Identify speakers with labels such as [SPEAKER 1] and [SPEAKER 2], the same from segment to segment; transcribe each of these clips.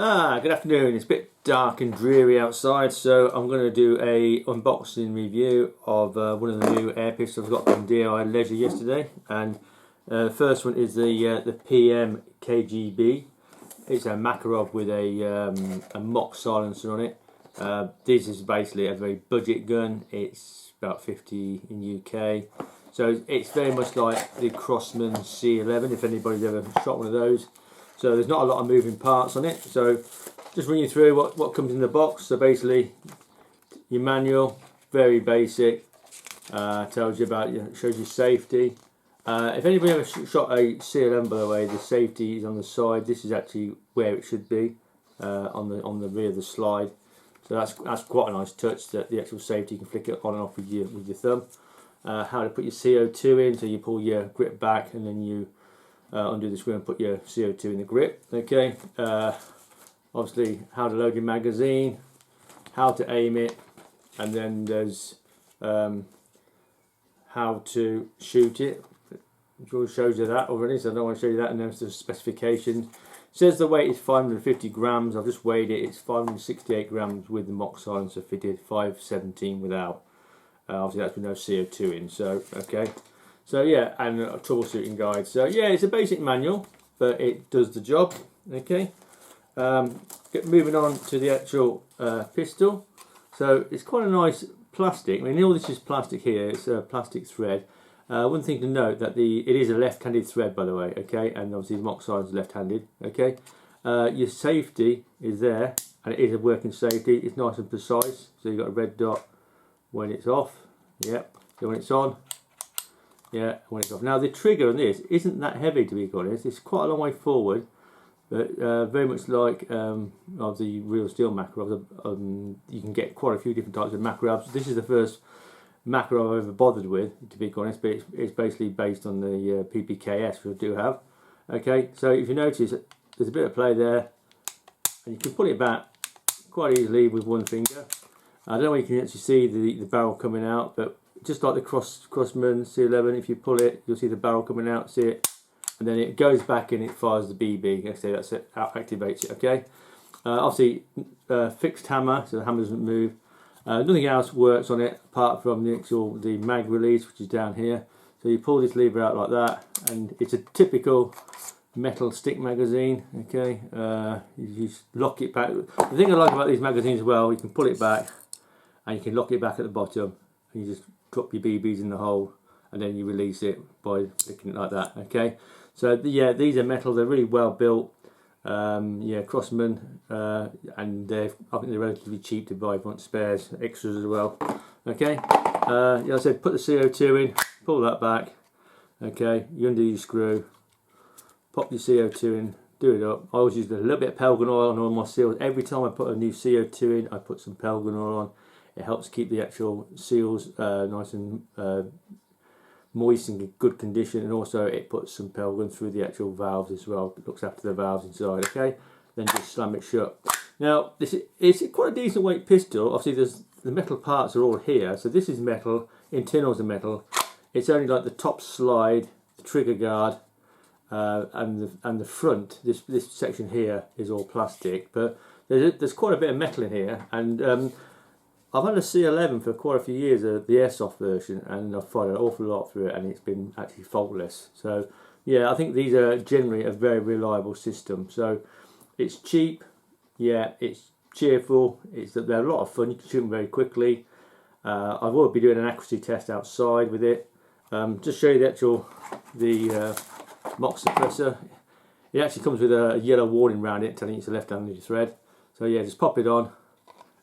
[SPEAKER 1] Good afternoon. It's a bit dark and dreary outside, so I'm going to do a unboxing review of one of the new air pistols I got from DIY Leisure yesterday. And the first one is the PM KGB. It's a Makarov with a mock silencer on it. This is basically a very budget gun. It's about 50 in UK. So it's very much like the Crosman C11, if anybody's ever shot one of those. So there's not a lot of moving parts on it. So just run you through what comes in the box. So basically, your manual, very basic, tells you about, shows you safety. If anybody ever shot a C11, by the way, the safety is on the side. This is actually where it should be, on the rear of the slide. So that's quite a nice touch, that the actual safety, you can flick it on and off with your thumb. How to put your CO2 in, so you pull your grip back and then you undo the screw and put your CO2 in the grip. Okay. Obviously, how to load your magazine, how to aim it, and then there's how to shoot it. It shows you that already, so I don't want to show you that. And then there's the specification. It says the weight is 550 grams. I've just weighed it. It's 568 grams with the mock silencer fitted, 517 without. Obviously, that's with no CO2 in. So okay. So yeah, and a troubleshooting guide. So yeah, it's a basic manual, but it does the job. Okay. Moving on to the actual pistol. So it's quite a nice plastic. I mean, all this is plastic here. It's a plastic thread. One thing to note that it is a left-handed thread, by the way. Okay, and obviously the mock silencer is left-handed. Okay. Your safety is there, and it is a working safety. It's nice and precise. So you've got a red dot when it's off. Yep. So when it's on. Yeah, when it's off. Now the trigger on this isn't that heavy, to be honest. It's quite a long way forward, but very much like of the real steel Makarov. You can get quite a few different types of Makarovs. This is the first Makarov I've ever bothered with, to be honest. But it's basically based on the PPKS, which I do have. Okay, so if you notice, there's a bit of play there, and you can pull it back quite easily with one finger. I don't know if you can actually see the barrel coming out, but just like the Crosman C11, if you pull it, you'll see the barrel coming out, see it, and then it goes back and it fires the BB. Okay, that's it, activates it. Okay, obviously fixed hammer, so the hammer doesn't move. Nothing else works on it apart from the mag release, which is down here. So you pull this lever out like that, and it's a typical metal stick magazine. Okay, you just lock it back. The thing I like about these magazines as well, you can pull it back, and you can lock it back at the bottom, and you just drop your BBs in the hole, and then you release it by flicking it like that. Okay, so yeah, these are metal. They're really well built. Yeah, Crosman, and I think they're relatively cheap to buy if you want spares, extras as well. Okay, yeah, I said put the CO2 in, pull that back. Okay, you undo your screw, pop your CO2 in, do it up. I always use a little bit of Pelgan oil on all my seals. Every time I put a new CO2 in, I put some Pelgan oil on. It helps keep the actual seals nice and moist and in good condition, and also it puts some Pelgan through the actual valves as well. It looks after the valves inside. Okay, then just slam it shut. Now it's quite a decent weight pistol. Obviously, the metal parts are all here. So this is metal, internals are metal. It's only like the top slide, the trigger guard, and the front. This section here is all plastic, but there's quite a bit of metal in here, and I've had a C11 for quite a few years, the airsoft version, and I've fired an awful lot through it, and it's been actually faultless. So yeah, I think these are generally a very reliable system. So it's cheap, yeah, it's cheerful, they're a lot of fun. You can shoot them very quickly. I will be doing an accuracy test outside with it. Just show you the mock suppressor. It actually comes with a yellow warning around it telling you it's a left-handed thread. So yeah, just pop it on.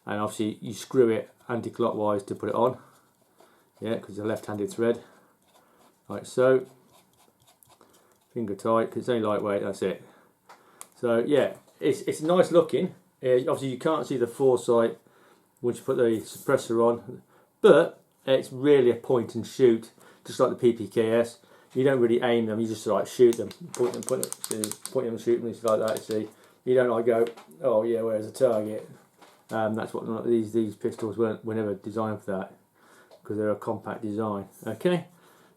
[SPEAKER 1] And obviously you screw it anti-clockwise to put it on, yeah, because it's a left-handed thread, like so. Finger tight, because it's only lightweight. That's it. So yeah, it's nice looking. Obviously you can't see the foresight once you put the suppressor on, but it's really a point and shoot, just like the PPKS. You don't really aim them; you just like shoot them, point them, shoot them. It's like that. See, you don't like go, oh yeah, where's the target? That's what these pistols were never designed for that, because they're a compact design. Okay,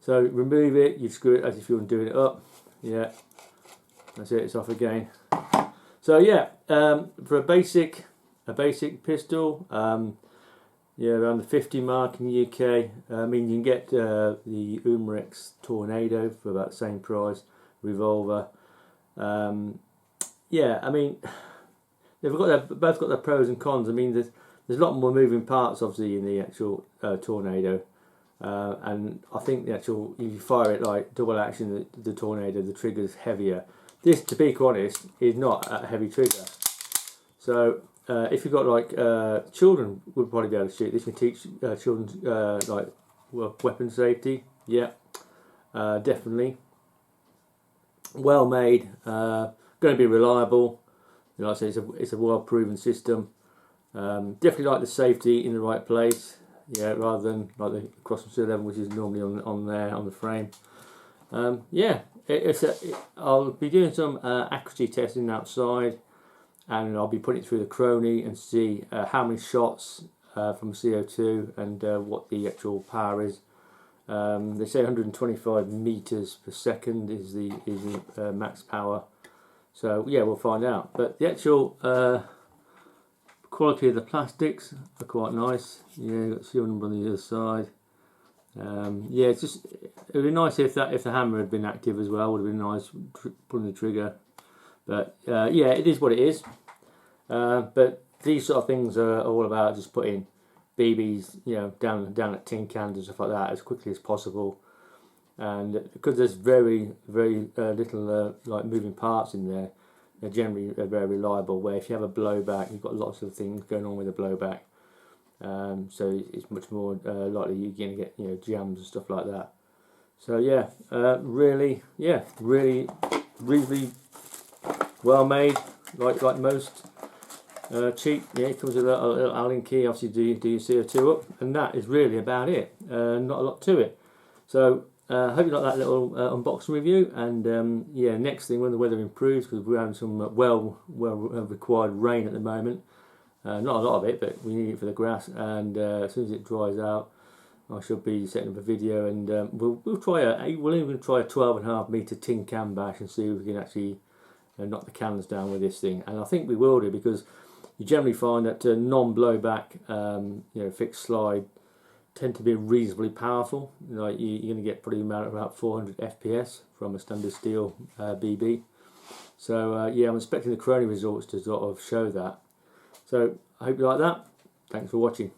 [SPEAKER 1] so remove it, you screw it as if you were doing it up. Yeah, that's it, it's off again. So So yeah, for a basic pistol, yeah, around the 50 mark in the UK. I mean, you can get the Umarex Tornado for about the same price, revolver. Yeah, I mean, they've both got their pros and cons. I mean, there's a lot more moving parts, obviously, in the actual Tornado. And I think the actual, if you fire it like double action, the Tornado, the trigger's heavier. This, to be honest, is not a heavy trigger. So if you've got like children, would probably be able to shoot this. You can teach children like weapon safety. Yeah, definitely. Well made. Going to be reliable. You know, like I say, it's a well proven system. Definitely like the safety in the right place. Yeah, rather than like the Crosman C11, which is normally on there on the frame. Yeah, I'll be doing some accuracy testing outside, and I'll be putting it through the Chrony and see how many shots from CO2 and what the actual power is. They say 125 meters per second is the max power. So yeah, we'll find out. But the actual quality of the plastics are quite nice. Yeah, you've got serial number on the other side. Yeah, it's just, it would be nice if the hammer had been active as well. Would have been nice pulling the trigger. But yeah, it is what it is. But these sort of things are all about just putting BBs, you know, down at tin cans and stuff like that as quickly as possible. And because there's very little like moving parts in there, they're generally very reliable. Where if you have a blowback, you've got lots of things going on with a blowback. So it's much more likely you're going to get, you know, jams and stuff like that. So yeah, really reasonably well made, like most. Cheap. Yeah, it comes with a little Allen key. Obviously, do your CO2 up, and that is really about it. Not a lot to it. So hope you like that little unboxing review. And yeah, next thing when the weather improves, because we're having some well required rain at the moment. Not a lot of it, but we need it for the grass. And as soon as it dries out, I should be setting up a video, and we'll even try a 12.5 meter tin can bash and see if we can actually knock the cans down with this thing. And I think we will do, because you generally find that non-blowback, you know, fixed slide tend to be reasonably powerful. Like you're going to get probably about 400 FPS from a standard steel BB. So yeah, I'm expecting the Chrony results to sort of show that. So I hope you like that. Thanks for watching.